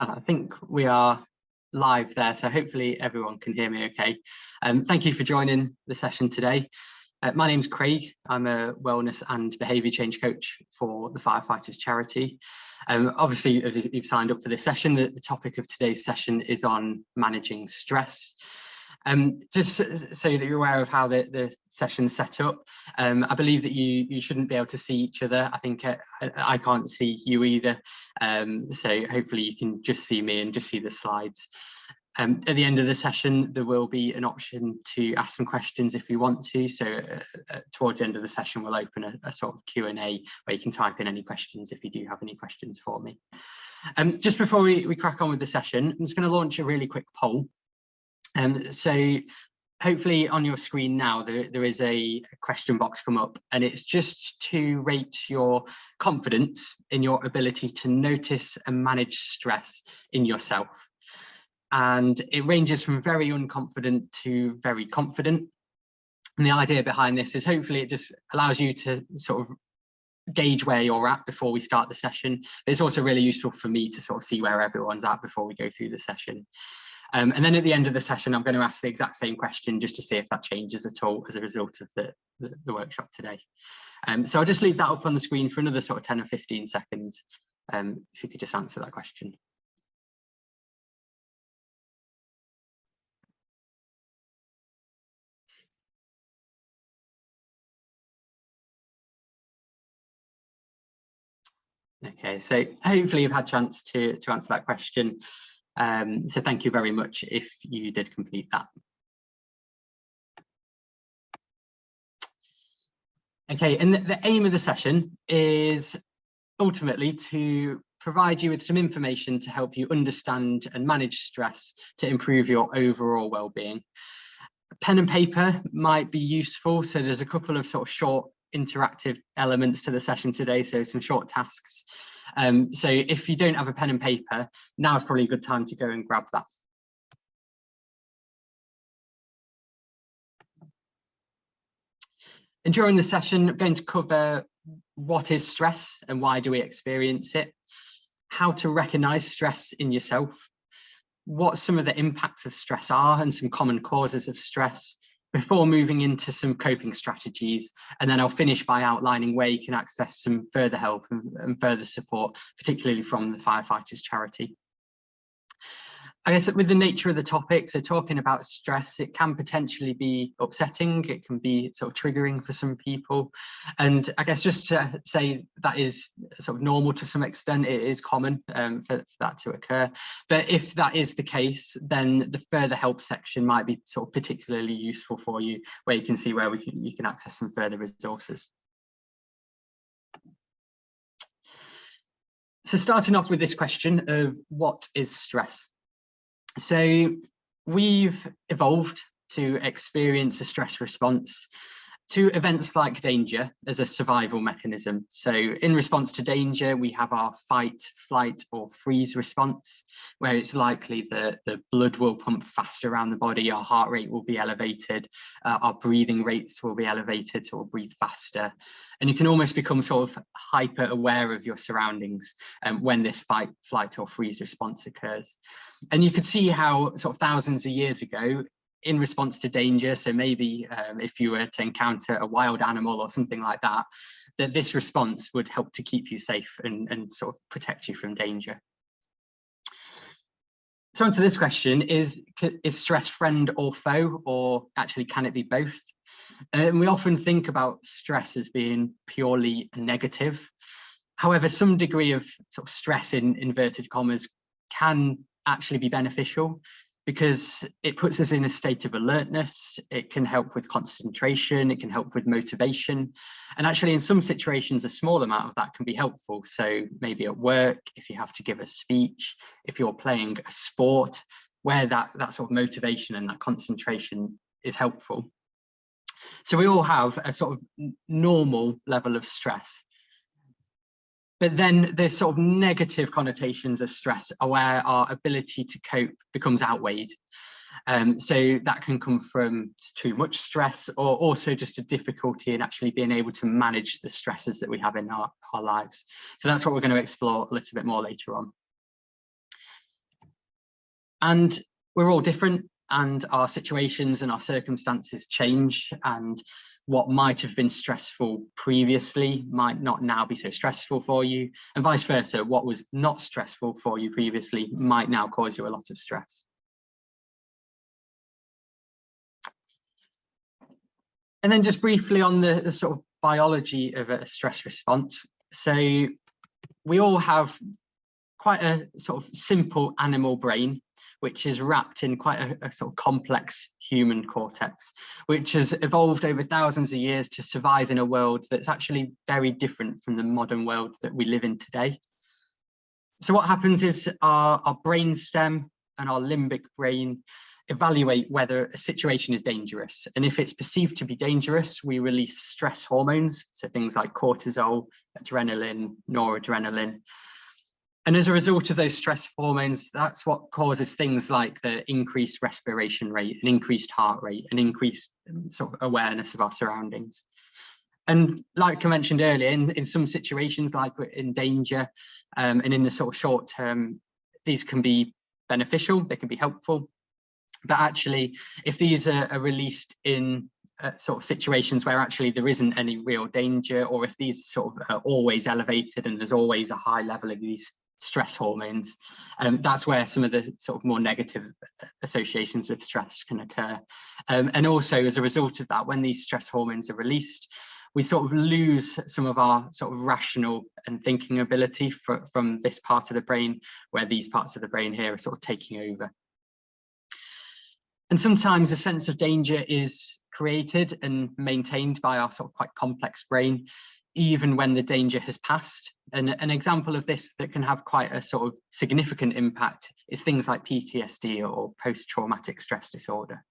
I think we are live there, so hopefully everyone can hear me okay. Thank you for joining the session today. My name's Craig. I'm a wellness and behaviour change coach for the Firefighters charity. Obviously, as you've signed up for this session, the topic of today's session is on managing stress. Just so that you're aware of how the session's set up, I believe that you shouldn't be able to see each other. I think I can't see you either, so hopefully you can just see me and just see the slides. At the end of the session, there will be an option to ask some questions if you want to. So towards the end of the session, we'll open a sort of Q&A where you can type in any questions if you do have any questions for me. Just before we crack on with the session, I'm just going to launch a really quick poll. So hopefully on your screen now, there is a question box come up, and it's just to rate your confidence in your ability to notice and manage stress in yourself. And it ranges from very unconfident to very confident. And the idea behind this is hopefully it just allows you to sort of gauge where you're at before we start the session. It's also really useful for me to sort of see where everyone's at before we go through the session. And then at the end of the session, I'm going to ask the exact same question just to see if that changes at all as a result of the workshop today. So I'll just leave that up on the screen for another sort of 10 or 15 seconds. If you could just answer that question. Okay, so hopefully you've had a chance to answer that question. So thank you very much if you did complete that. Okay, and the aim of the session is ultimately to provide you with some information to help you understand and manage stress to improve your overall well-being. Pen and paper might be useful, so there's a couple of sort of short interactive elements to the session today, so some short tasks. So if you don't have a pen and paper, now is probably a good time to go and grab that. And during the session, I'm going to cover what is stress and why do we experience it, how to recognise stress in yourself, what some of the impacts of stress are and some common causes of stress, before moving into some coping strategies. And then I'll finish by outlining where you can access some further help and further support, particularly from the Firefighters charity. I guess with the nature of the topic, so talking about stress, it can potentially be upsetting, it can be sort of triggering for some people. And I guess just to say that is sort of normal to some extent, it is common for that to occur. But if that is the case, then the further help section might be sort of particularly useful for you, where you can see where you can access some further resources. So starting off with this question of what is stress? So we've evolved to experience a stress response to events like danger as a survival mechanism. So in response to danger, we have our fight, flight or freeze response, where it's likely that the blood will pump faster around the body, our heart rate will be elevated, our breathing rates will be elevated, so we'll breathe faster. And you can almost become sort of hyper aware of your surroundings when this fight, flight or freeze response occurs. And you can see how sort of thousands of years ago, in response to danger, so maybe if you were to encounter a wild animal or something like that, that this response would help to keep you safe and sort of protect you from danger. So onto this question, is stress friend or foe, or actually can it be both? And we often think about stress as being purely negative. However, some degree of sort of stress in inverted commas can actually be beneficial, because it puts us in a state of alertness, it can help with concentration, it can help with motivation. And actually in some situations, a small amount of that can be helpful. So maybe at work, if you have to give a speech, if you're playing a sport, where that sort of motivation and that concentration is helpful. So we all have a sort of normal level of stress. But then there's sort of negative connotations of stress where our ability to cope becomes outweighed. So that can come from too much stress, or also just a difficulty in actually being able to manage the stresses that we have in our lives. So that's what we're going to explore a little bit more later on. And we're all different, and our situations and our circumstances change, and what might have been stressful previously might not now be so stressful for you, and vice versa. What was not stressful for you previously might now cause you a lot of stress. And then just briefly on the sort of biology of a stress response. So we all have quite a sort of simple animal brain, which is wrapped in quite a sort of complex human cortex, which has evolved over thousands of years to survive in a world that's actually very different from the modern world that we live in today. So what happens is our brain stem and our limbic brain evaluate whether a situation is dangerous. And if it's perceived to be dangerous, we release stress hormones, so things like cortisol, adrenaline, noradrenaline. And as a result of those stress hormones, that's what causes things like the increased respiration rate, an increased heart rate, an increased sort of awareness of our surroundings. And like I mentioned earlier, in some situations, like in danger and in the sort of short term, these can be beneficial, they can be helpful. But actually, if these are released in sort of situations where actually there isn't any real danger, or if these sort of are always elevated and there's always a high level of these stress hormones, that's where some of the sort of more negative associations with stress can occur. And also as a result of that, when these stress hormones are released, we sort of lose some of our sort of rational and thinking ability from this part of the brain, where these parts of the brain here are sort of taking over. And sometimes a sense of danger is created and maintained by our sort of quite complex brain, even when the danger has passed. And an example of this that can have quite a sort of significant impact is things like PTSD or post-traumatic stress disorder.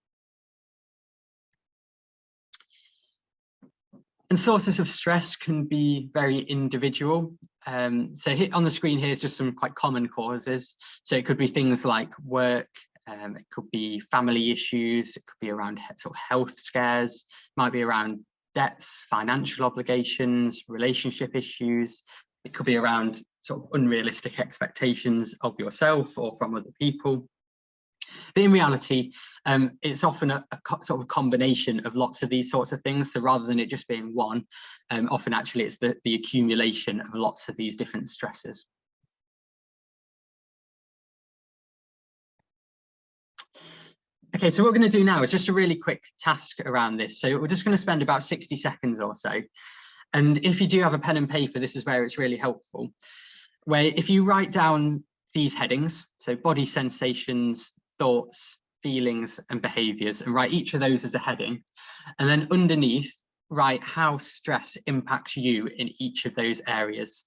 And sources of stress can be very individual. So here on the screen here is just some quite common causes. So it could be things like work, it could be family issues, it could be around sort of health scares, might be around debts, financial obligations, relationship issues. It could be around sort of unrealistic expectations of yourself or from other people. But in reality, it's often a sort of combination of lots of these sorts of things. So rather than it just being one, often actually it's the accumulation of lots of these different stresses. Okay, so what we're going to do now is just a really quick task around this. So we're just going to spend about 60 seconds or so. And if you do have a pen and paper, this is where it's really helpful, where if you write down these headings, so body sensations, thoughts, feelings, and behaviors, and write each of those as a heading, and then underneath, write how stress impacts you in each of those areas.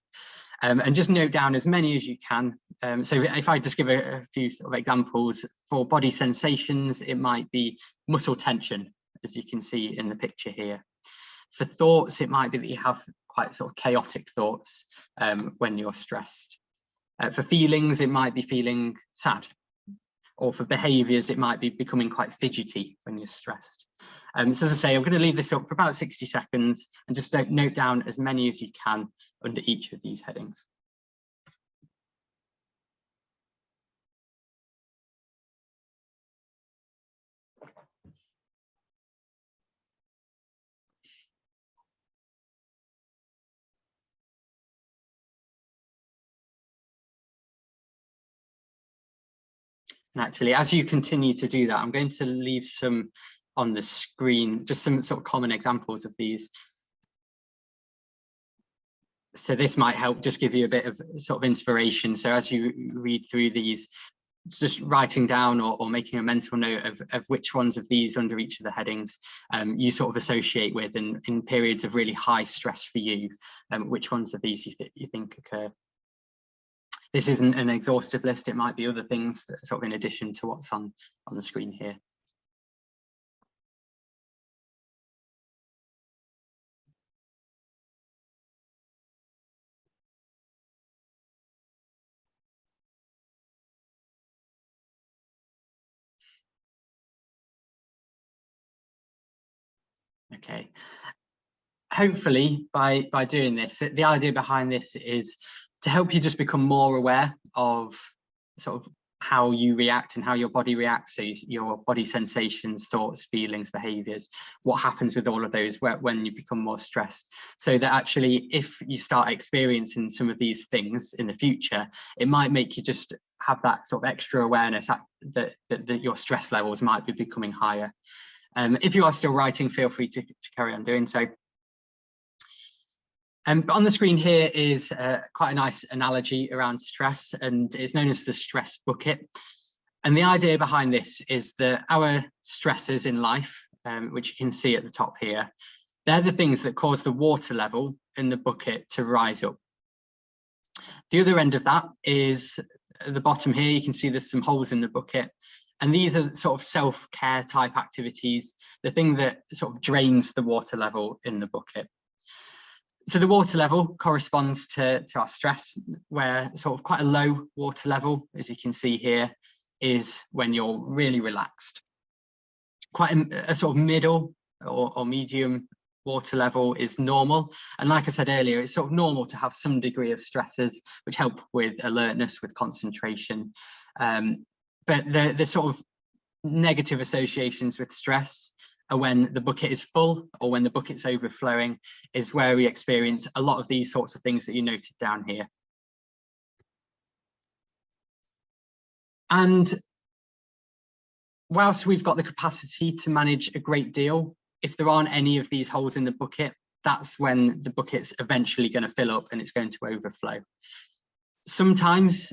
And just note down as many as you can. So if I just give a few sort of examples, for body sensations, it might be muscle tension, as you can see in the picture here. For thoughts, it might be that you have quite sort of chaotic thoughts when you're stressed. For feelings, it might be feeling sad. Or for behaviours, it might be becoming quite fidgety when you're stressed. So as I say, I'm going to leave this up for about 60 seconds and just note down as many as you can under each of these headings. And actually, as you continue to do that, I'm going to leave some on the screen, just some sort of common examples of these. So this might help just give you a bit of sort of inspiration. So as you read through these, it's just writing down or making a mental note of which ones of these under each of the headings you sort of associate with, and in periods of really high stress for you, which ones of these you think occur. This isn't an exhaustive list, it might be other things that sort of in addition to what's on the screen here. Okay. Hopefully by doing this, the idea behind this is to help you just become more aware of sort of how you react and how your body reacts, so your body sensations, thoughts, feelings, behaviors, what happens with all of those when you become more stressed, so that actually if you start experiencing some of these things in the future, it might make you just have that sort of extra awareness that your stress levels might be becoming higher. If you are still writing, feel free to carry on doing so. But on the screen here is quite a nice analogy around stress, and it's known as the stress bucket. And the idea behind this is that our stresses in life, which you can see at the top here, they're the things that cause the water level in the bucket to rise up. The other end of that is at the bottom here, you can see there's some holes in the bucket. And these are sort of self-care type activities, the thing that sort of drains the water level in the bucket. So the water level corresponds to our stress, where sort of quite a low water level, as you can see here, is when you're really relaxed. Quite a sort of middle or medium water level is normal. And like I said earlier, it's sort of normal to have some degree of stresses which help with alertness, with concentration. But the sort of negative associations with stress are when the bucket is full or when the bucket's overflowing, is where we experience a lot of these sorts of things that you noted down here. And whilst we've got the capacity to manage a great deal, if there aren't any of these holes in the bucket, that's when the bucket's eventually going to fill up and it's going to overflow. Sometimes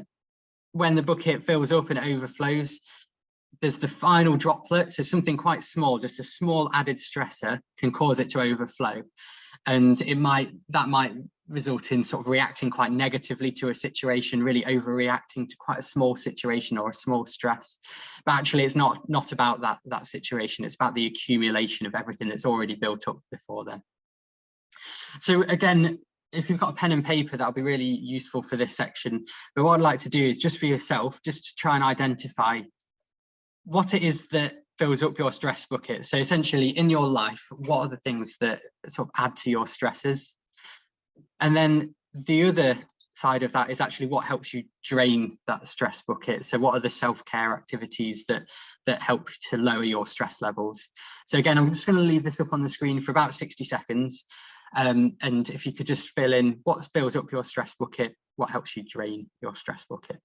when the bucket fills up and it overflows, there's the final droplet, so something quite small, just a small added stressor can cause it to overflow, and that might result in sort of reacting quite negatively to a situation, really overreacting to quite a small situation or a small stress. But actually it's not about that situation, it's about the accumulation of everything that's already built up before then. So again, if you've got a pen and paper, that'll be really useful for this section. But what I'd like to do is just for yourself, just to try and identify what it is that fills up your stress bucket. So essentially in your life, what are the things that sort of add to your stresses? And then the other side of that is actually what helps you drain that stress bucket. So what are the self-care activities that help to lower your stress levels? So again, I'm just going to leave this up on the screen for about 60 seconds. And if you could just fill in what fills up your stress bucket, what helps you drain your stress bucket.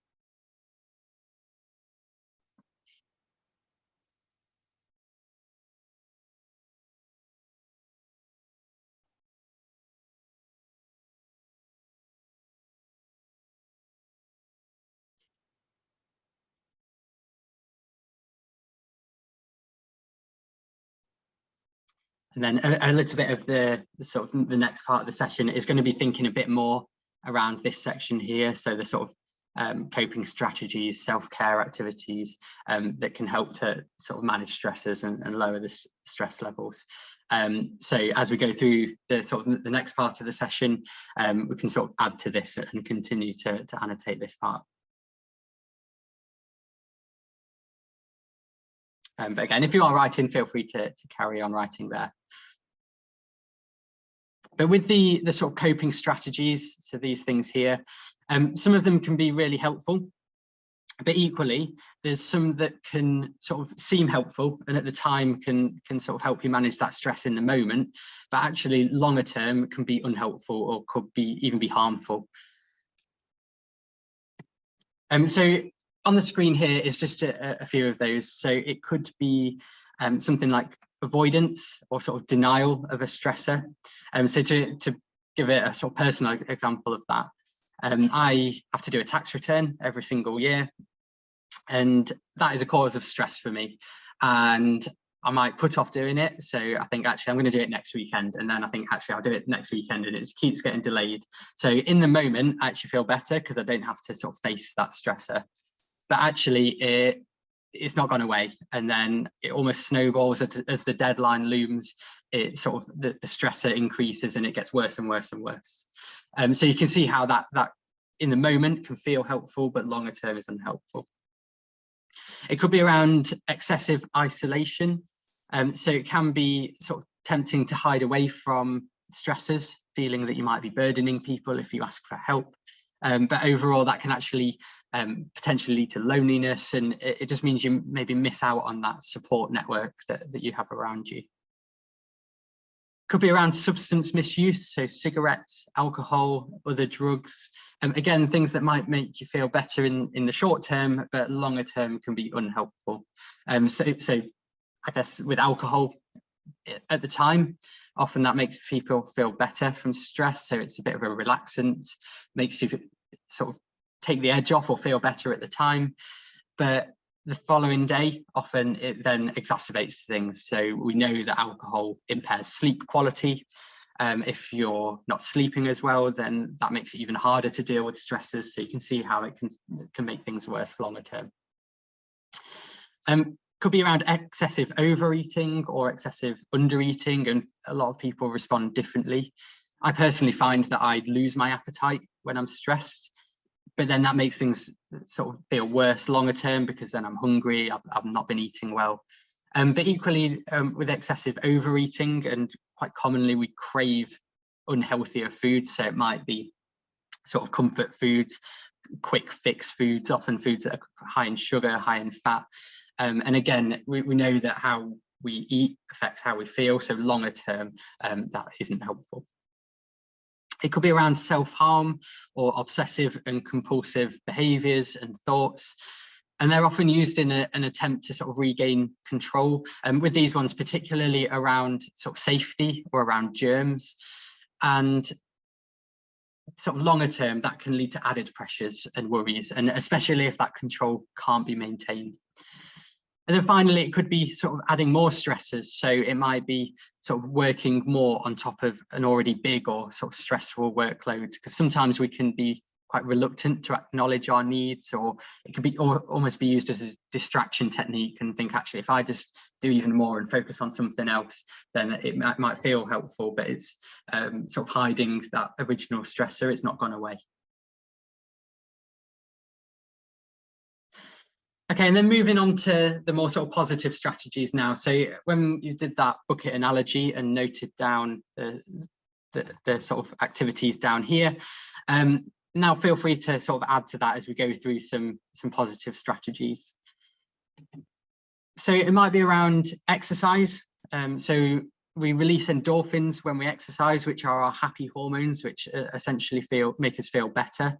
And then a little bit of the sort of the next part of the session is going to be thinking a bit more around this section here. So the sort of coping strategies, self-care activities that can help to sort of manage stresses and lower the stress levels. So as we go through the sort of the next part of the session, we can sort of add to this and continue to annotate this part. But again, if you are writing, feel free to carry on writing there. But with the sort of coping strategies, so these things here, some of them can be really helpful, but equally, there's some that can sort of seem helpful and at the time can sort of help you manage that stress in the moment, but actually longer term can be unhelpful or could even be harmful. So on the screen here is just a few of those. So it could be something like avoidance or sort of denial of a stressor. So to give it a sort of personal example of that, I have to do a tax return every single year, and that is a cause of stress for me. And I might put off doing it. So I think actually I'm going to do it next weekend, and then I think actually I'll do it next weekend, and it keeps getting delayed. So in the moment, I actually feel better because I don't have to sort of face that stressor. But actually it's not gone away, and then it almost snowballs as the deadline looms. It sort of the stressor increases and it gets worse and worse and worse. So you can see how that in the moment can feel helpful, but longer term is unhelpful. It could be around excessive isolation. So it can be sort of tempting to hide away from stressors, feeling that you might be burdening people if you ask for help. But overall, that can actually potentially lead to loneliness, and it just means you maybe miss out on that support network that you have around you. Could be around substance misuse, so cigarettes, alcohol, other drugs. Again, things that might make you feel better in the short term, but longer term can be unhelpful. So I guess with alcohol, at the time, often that makes people feel better from stress. So it's a bit of a relaxant, makes you sort of take the edge off or feel better at the time. But the following day, often it then exacerbates things. So we know that alcohol impairs sleep quality. If you're not sleeping as well, then that makes it even harder to deal with stresses. So you can see how it can make things worse longer term. Could be around excessive overeating or excessive undereating, and a lot of people respond differently. I personally find that I lose my appetite when I'm stressed, but then that makes things sort of feel worse longer term because then I'm hungry, I've not been eating well. But equally with excessive overeating, and quite commonly we crave unhealthier foods. So it might be sort of comfort foods, quick fix foods, often foods that are high in sugar, high in fat. And again, we know that how we eat affects how we feel. So longer term, that isn't helpful. It could be around self-harm or obsessive and compulsive behaviours and thoughts. And they're often used in an attempt to sort of regain control. And with these ones, particularly around sort of safety or around germs. And sort of longer term, that can lead to added pressures and worries, and especially if that control can't be maintained. And then finally, it could be sort of adding more stressors. So it might be sort of working more on top of an already big or sort of stressful workload, because sometimes we can be quite reluctant to acknowledge our needs, or it could be almost be used as a distraction technique and think, actually, if I just do even more and focus on something else, then it might feel helpful, but it's sort of hiding that original stressor. It's not gone away. Okay, and then moving on to the more sort of positive strategies now. So when you did that bucket analogy and noted down the sort of activities down here, now feel free to sort of add to that as we go through some positive strategies. So it might be around exercise. So we release endorphins when we exercise, which are our happy hormones, which essentially make us feel better.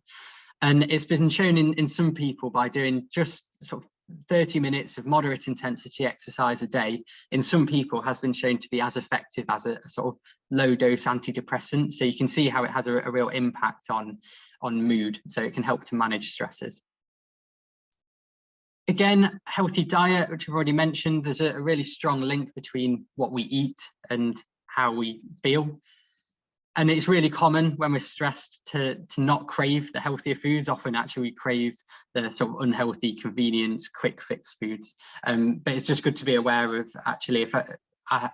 And it's been shown in some people by doing just sort of 30 minutes of moderate intensity exercise a day, in some people has been shown to be as effective as a sort of low dose antidepressant. So you can see how it has a real impact on mood. So it can help to manage stresses. Again, healthy diet, which I've already mentioned, there's a really strong link between what we eat and how we feel. And it's really common when we're stressed to not crave the healthier foods. Often actually we crave the sort of unhealthy, convenience, quick fix foods. But it's just good to be aware of, actually, if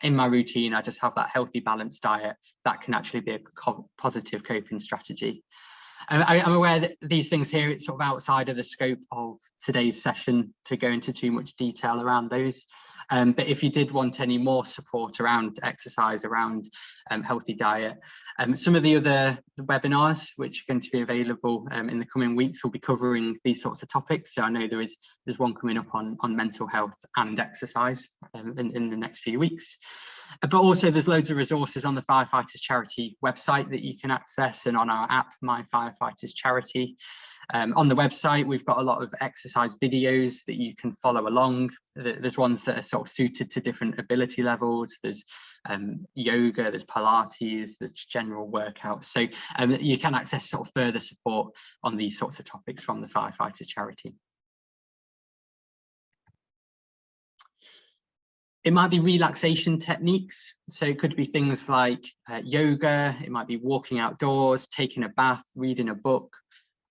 in my routine I just have that healthy, balanced diet, that can actually be a positive coping strategy. I'm aware that these things here, it's sort of outside of the scope of today's session to go into too much detail around those. But if you did want any more support around exercise, around healthy diet, some of the other webinars which are going to be available in the coming weeks will be covering these sorts of topics. So I know there's one coming up on mental health and exercise in the next few weeks. But also there's loads of resources on the Firefighters Charity website that you can access, and on our app, My Firefighters Charity. On the website, we've got a lot of exercise videos that you can follow along. There's ones that are sort of suited to different ability levels. There's yoga, there's Pilates, there's general workouts. So you can access sort of further support on these sorts of topics from the Firefighters Charity. It might be relaxation techniques. So it could be things like yoga, it might be walking outdoors, taking a bath, reading a book,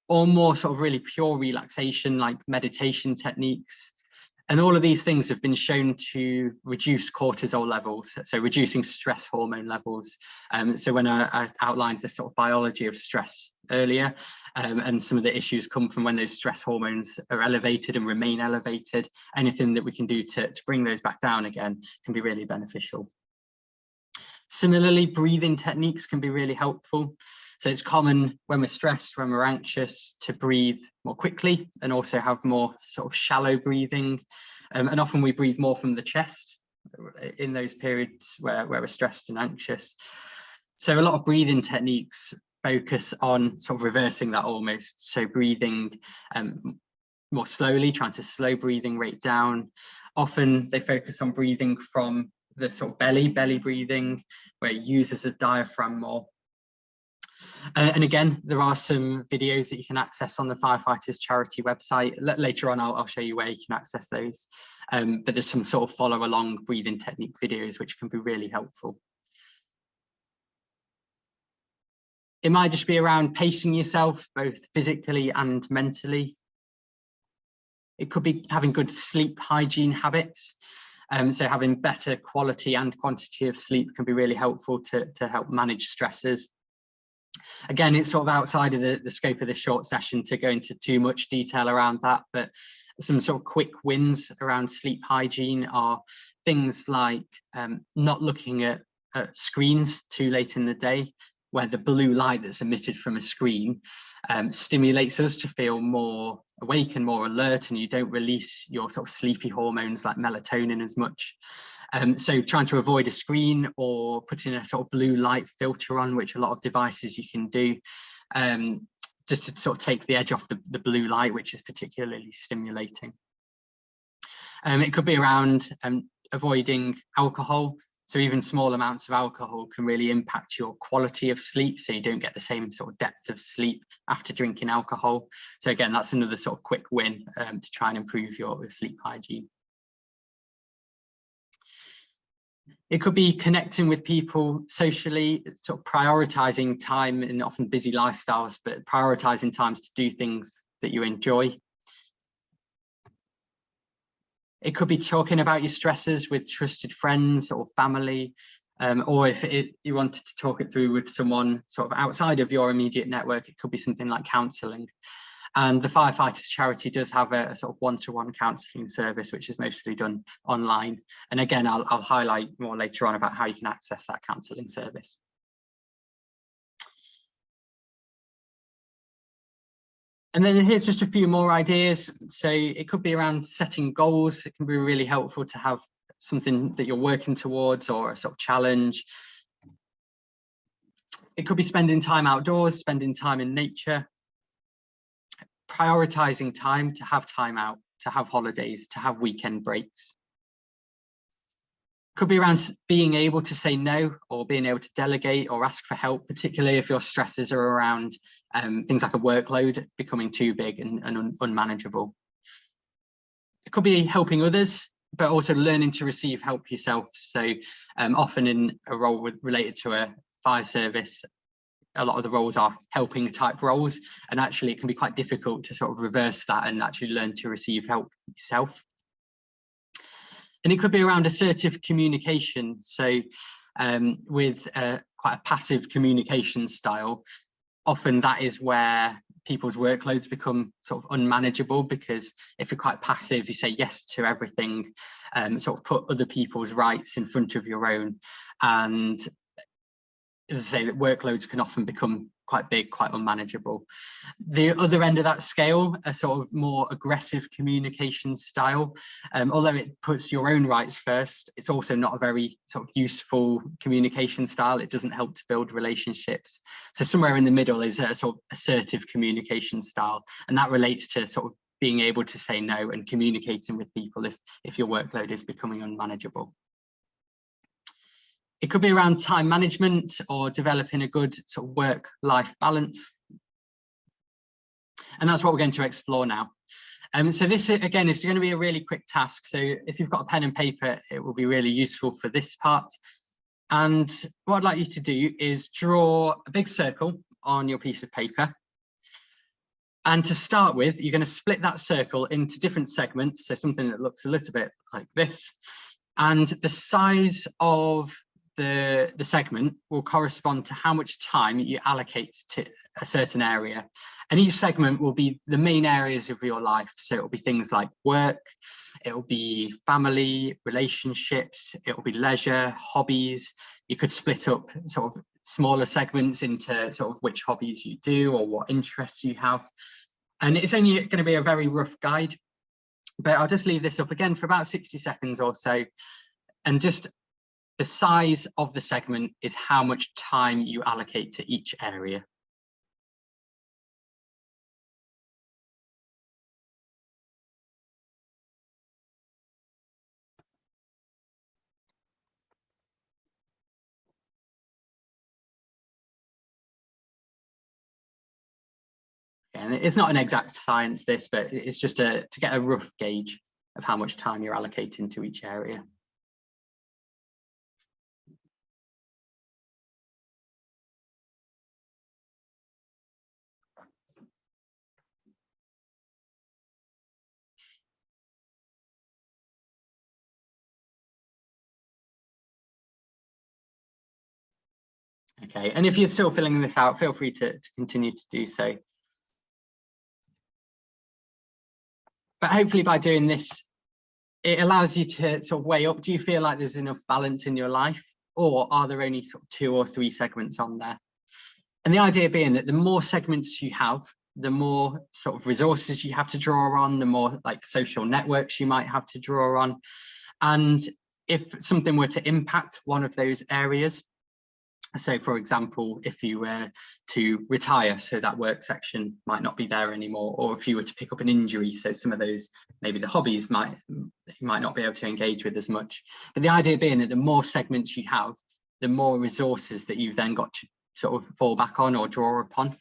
or more sort of really pure relaxation like meditation techniques. And all of these things have been shown to reduce cortisol levels, so reducing stress hormone levels. So when I outlined the sort of biology of stress earlier, and some of the issues come from when those stress hormones are elevated and remain elevated, anything that we can do to bring those back down again can be really beneficial. Similarly, breathing techniques can be really helpful. So it's common when we're stressed, when we're anxious, to breathe more quickly and also have more sort of shallow breathing. And often we breathe more from the chest in those periods where we're stressed and anxious. So a lot of breathing techniques focus on sort of reversing that almost. So breathing more slowly, trying to slow breathing rate down. Often they focus on breathing from the sort of belly breathing, where it uses the diaphragm more. And again, there are some videos that you can access on the Firefighters Charity website. Later on, I'll show you where you can access those. But there's some sort of follow along breathing technique videos, which can be really helpful. It might just be around pacing yourself, both physically and mentally. It could be having good sleep hygiene habits. So having better quality and quantity of sleep can be really helpful to help manage stresses. Again, it's sort of outside of the scope of this short session to go into too much detail around that, but some sort of quick wins around sleep hygiene are things like not looking at screens too late in the day, where the blue light that's emitted from a screen stimulates us to feel more awake and more alert, and you don't release your sort of sleepy hormones like melatonin as much. So trying to avoid a screen or putting a sort of blue light filter on, which a lot of devices you can do, just to sort of take the edge off the blue light, which is particularly stimulating. It could be around avoiding alcohol. So even small amounts of alcohol can really impact your quality of sleep, so you don't get the same sort of depth of sleep after drinking alcohol. So again, that's another sort of quick win to try and improve your sleep hygiene. It could be connecting with people socially, sort of prioritizing time in often busy lifestyles, but prioritizing times to do things that you enjoy. It could be talking about your stresses with trusted friends or family, or if you wanted to talk it through with someone sort of outside of your immediate network, it could be something like counselling. And the Firefighters Charity does have a sort of one-to-one counselling service, which is mostly done online. And again, I'll highlight more later on about how you can access that counselling service. And then here's just a few more ideas. So it could be around setting goals. It can be really helpful to have something that you're working towards or a sort of challenge. It could be spending time outdoors, spending time in nature, prioritizing time to have time out, to have holidays, to have weekend breaks. Could be around being able to say no or being able to delegate or ask for help, particularly if your stresses are around things like a workload becoming too big and unmanageable. It could be helping others, but also learning to receive help yourself. So often in a role related to a fire service, a lot of the roles are helping type roles, and actually it can be quite difficult to sort of reverse that and actually learn to receive help yourself. And it could be around assertive communication. So with quite a passive communication style, often that is where people's workloads become sort of unmanageable, because if you're quite passive, you say yes to everything, sort of put other people's rights in front of your own. And as I say, that workloads can often become quite big, quite unmanageable. The other end of that scale, a sort of more aggressive communication style, although it puts your own rights first, it's also not a very sort of useful communication style. It doesn't help to build relationships. So somewhere in the middle is a sort of assertive communication style, and that relates to sort of being able to say no and communicating with people if your workload is becoming unmanageable. It could be around time management or developing a good sort of work-life balance. And that's what we're going to explore now. So this, again, is going to be a really quick task. So if you've got a pen and paper, it will be really useful for this part. And what I'd like you to do is draw a big circle on your piece of paper. And to start with, you're going to split that circle into different segments. So something that looks a little bit like this. And the size of the segment will correspond to how much time you allocate to a certain area. And each segment will be the main areas of your life. So it will be things like work, it will be family, relationships, it will be leisure, hobbies. You could split up sort of smaller segments into sort of which hobbies you do or what interests you have. And it's only going to be a very rough guide, but I'll just leave this up again for about 60 seconds or so. And just the size of the segment is how much time you allocate to each area. And it's not an exact science, this, but it's just to get a rough gauge of how much time you're allocating to each area. Okay, and if you're still filling this out, feel free to continue to do so. But hopefully by doing this, it allows you to sort of weigh up, do you feel like there's enough balance in your life, or are there only sort of 2 or 3 segments on there? And the idea being that the more segments you have, the more sort of resources you have to draw on, the more like social networks you might have to draw on. And if something were to impact one of those areas, so for example, if you were to retire, so that work section might not be there anymore, or if you were to pick up an injury, so some of those, maybe the hobbies you might not be able to engage with as much. But the idea being that the more segments you have, the more resources that you've then got to sort of fall back on or draw upon.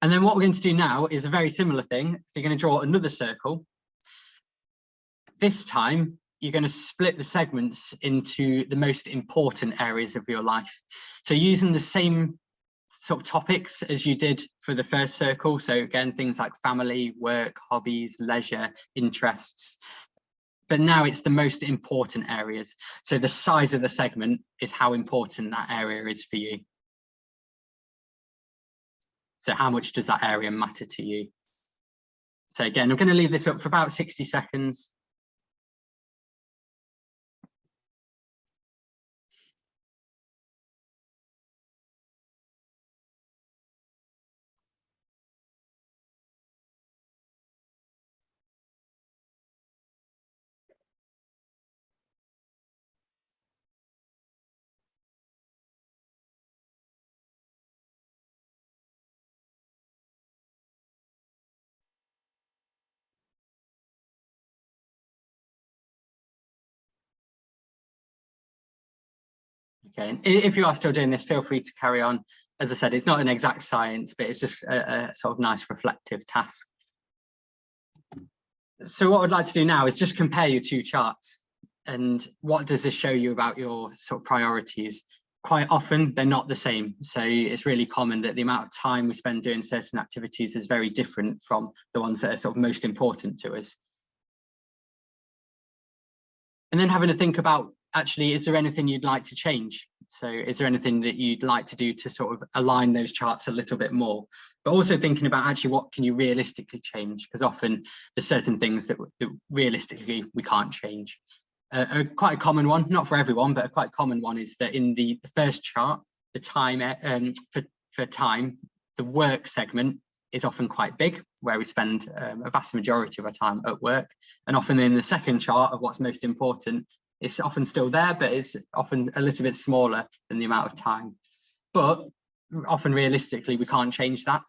And then what we're going to do now is a very similar thing. So you're going to draw another circle. This time, you're going to split the segments into the most important areas of your life. So using the same sort of topics as you did for the first circle. So again, things like family, work, hobbies, leisure, interests. But now it's the most important areas. So the size of the segment is how important that area is for you. So how much does that area matter to you? So again, I'm going to leave this up for about 60 seconds. Okay, and if you are still doing this, feel free to carry on. As I said, it's not an exact science, but it's just a sort of nice reflective task. So what I'd like to do now is just compare your 2 charts. And what does this show you about your sort of priorities? Quite often, they're not the same. So it's really common that the amount of time we spend doing certain activities is very different from the ones that are sort of most important to us. And then having to think about, actually, is there anything you'd like to change? So is there anything that you'd like to do to sort of align those charts a little bit more? But also thinking about, actually, what can you realistically change? Because often there's certain things that realistically we can't change. Quite a common one, not for everyone, but a quite common one is that in the first chart, the time for time, the work segment is often quite big, where we spend a vast majority of our time at work. And often in the second chart of what's most important, it's often still there, but it's often a little bit smaller than the amount of time. But often realistically, we can't change that.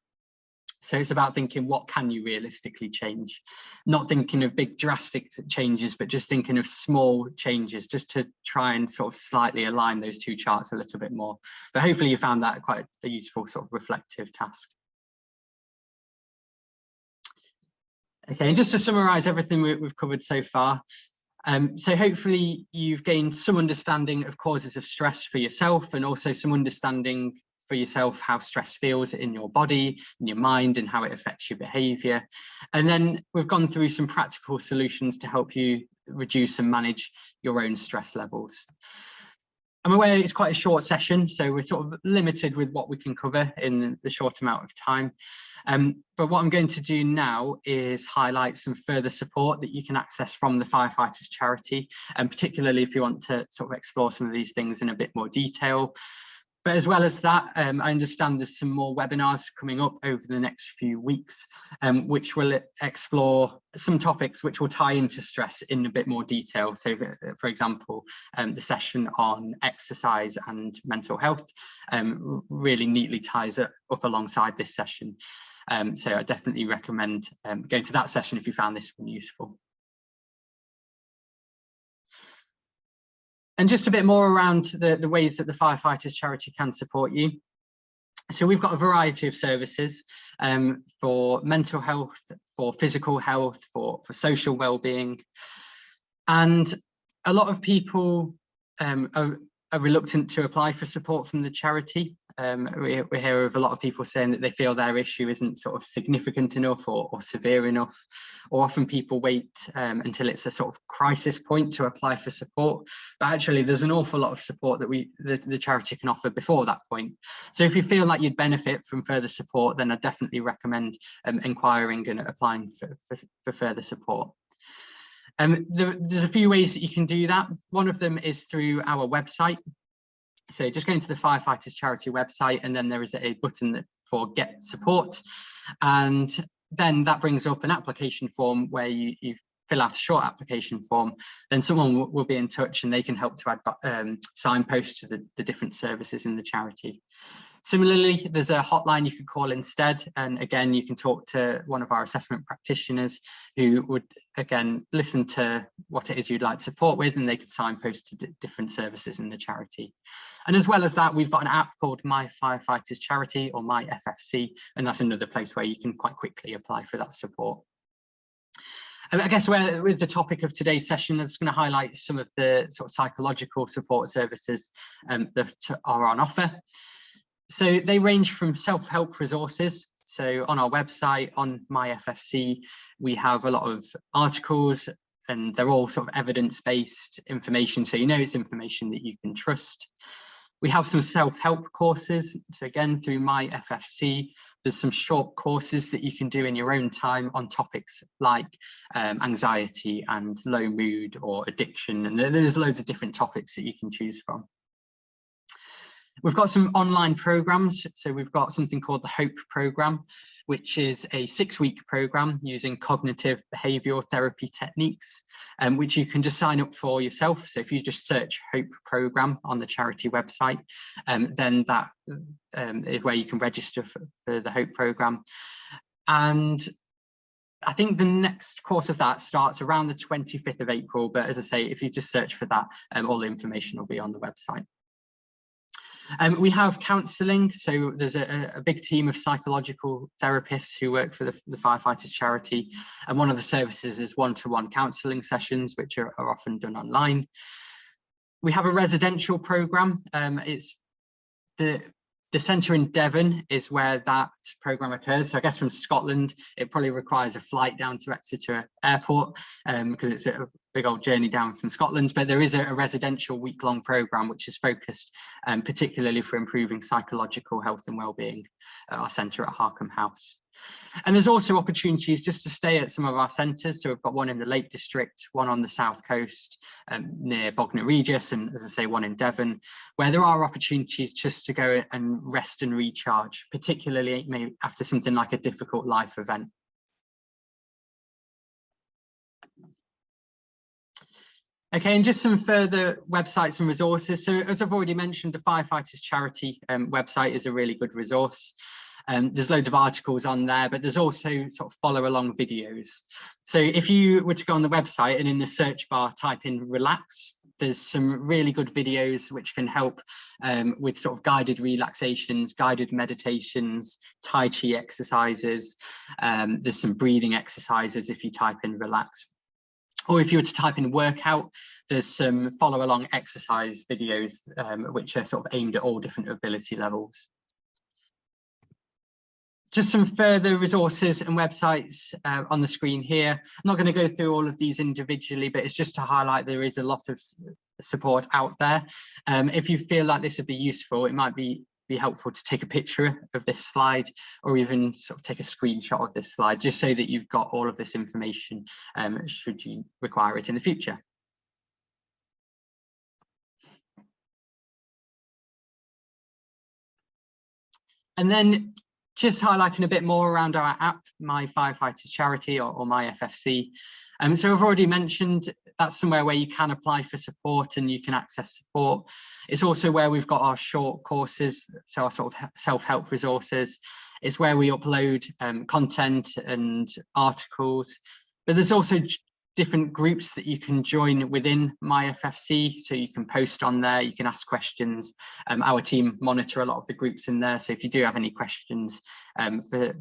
So it's about thinking, what can you realistically change? Not thinking of big drastic changes, but just thinking of small changes, just to try and sort of slightly align those 2 charts a little bit more. But hopefully you found that quite a useful sort of reflective task. Okay, and just to summarize everything we've covered so far, so hopefully you've gained some understanding of causes of stress for yourself, and also some understanding for yourself how stress feels in your body, in your mind, and how it affects your behaviour. And then we've gone through some practical solutions to help you reduce and manage your own stress levels. I'm aware it's quite a short session, so we're sort of limited with what we can cover in the short amount of time. But what I'm going to do now is highlight some further support that you can access from the Firefighters Charity, and particularly if you want to sort of explore some of these things in a bit more detail. But as well as that, I understand there's some more webinars coming up over the next few weeks, which will explore some topics which will tie into stress in a bit more detail. So, for example, the session on exercise and mental health really neatly ties it up alongside this session. So I definitely recommend going to that session if you found this one useful. And just a bit more around the ways that the Firefighters Charity can support you. So we've got a variety of services for mental health, for physical health, for social well-being. And a lot of people are reluctant to apply for support from the charity. We hear of a lot of people saying that they feel their issue isn't sort of significant enough or severe enough, or often people wait until it's a sort of crisis point to apply for support. But actually there's an awful lot of support that the charity can offer before that point. So if you feel like you'd benefit from further support, then I definitely recommend inquiring and applying for further support. There's a few ways that you can do that. One of them is through our website. So just go into the Firefighters Charity website, and then there is a button for Get Support. And then that brings up an application form where you fill out a short application form. Then someone will be in touch and they can help to signpost to the different services in the charity. Similarly, there's a hotline you can call instead, and again, you can talk to one of our assessment practitioners who would, again, listen to what it is you'd like support with, and they could signpost to different services in the charity. And as well as that, we've got an app called My Firefighters Charity, or My FFC, and that's another place where you can quite quickly apply for that support. And I guess with the topic of today's session, I'm just going to highlight some of the sort of psychological support services that are on offer. So they range from self-help resources. So on our website, on My FFC, we have a lot of articles, and they're all sort of evidence-based information. So you know it's information that you can trust. We have some self-help courses. So again, through My FFC, there's some short courses that you can do in your own time on topics like anxiety and low mood or addiction. And there's loads of different topics that you can choose from. We've got some online programs. So we've got something called the HOPE program, which is a 6-week program using cognitive behavioral therapy techniques, which you can just sign up for yourself. So if you just search HOPE program on the charity website, then that is where you can register for the HOPE program. And I think the next course of that starts around the 25th of April. But as I say, if you just search for that, all the information will be on the website. We have counselling, so there's a big team of psychological therapists who work for the Firefighters Charity, and one of the services is one-to-one counselling sessions, which are often done online. We have a residential programme. It's the centre in Devon is where that programme occurs. So I guess from Scotland, it probably requires a flight down to Exeter Airport because it's a big old journey down from Scotland. But there is a residential week-long programme which is focused particularly for improving psychological health and well-being at our centre at Harkham House. And there's also opportunities just to stay at some of our centres. So we've got one in the Lake District, one on the South Coast near Bognor Regis, and as I say, one in Devon, where there are opportunities just to go and rest and recharge, particularly maybe after something like a difficult life event. Okay, and just some further websites and resources. So as I've already mentioned, the Firefighters Charity website is a really good resource. There's loads of articles on there, but there's also sort of follow along videos. So if you were to go on the website and in the search bar type in relax, there's some really good videos which can help with sort of guided relaxations, guided meditations, Tai Chi exercises. There's some breathing exercises if you type in relax. Or if you were to type in workout, there's some follow along exercise videos which are sort of aimed at all different ability levels. Just some further resources and websites on the screen here. I'm not going to go through all of these individually, but it's just to highlight there is a lot of support out there. If you feel like this would be useful, it might be helpful to take a picture of this slide, or even sort of take a screenshot of this slide, just so that you've got all of this information should you require it in the future. And then just highlighting a bit more around our app, My Firefighters Charity, or My FFC. So I've already mentioned that's somewhere where you can apply for support and you can access support. It's also where we've got our short courses, so our sort of self-help resources. It's where we upload content and articles, but there's also different groups that you can join within My FFC, so you can post on there, you can ask questions. Our team monitor a lot of the groups in there, so if you do have any questions for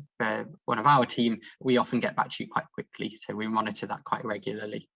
one of our team, we often get back to you quite quickly, so we monitor that quite regularly.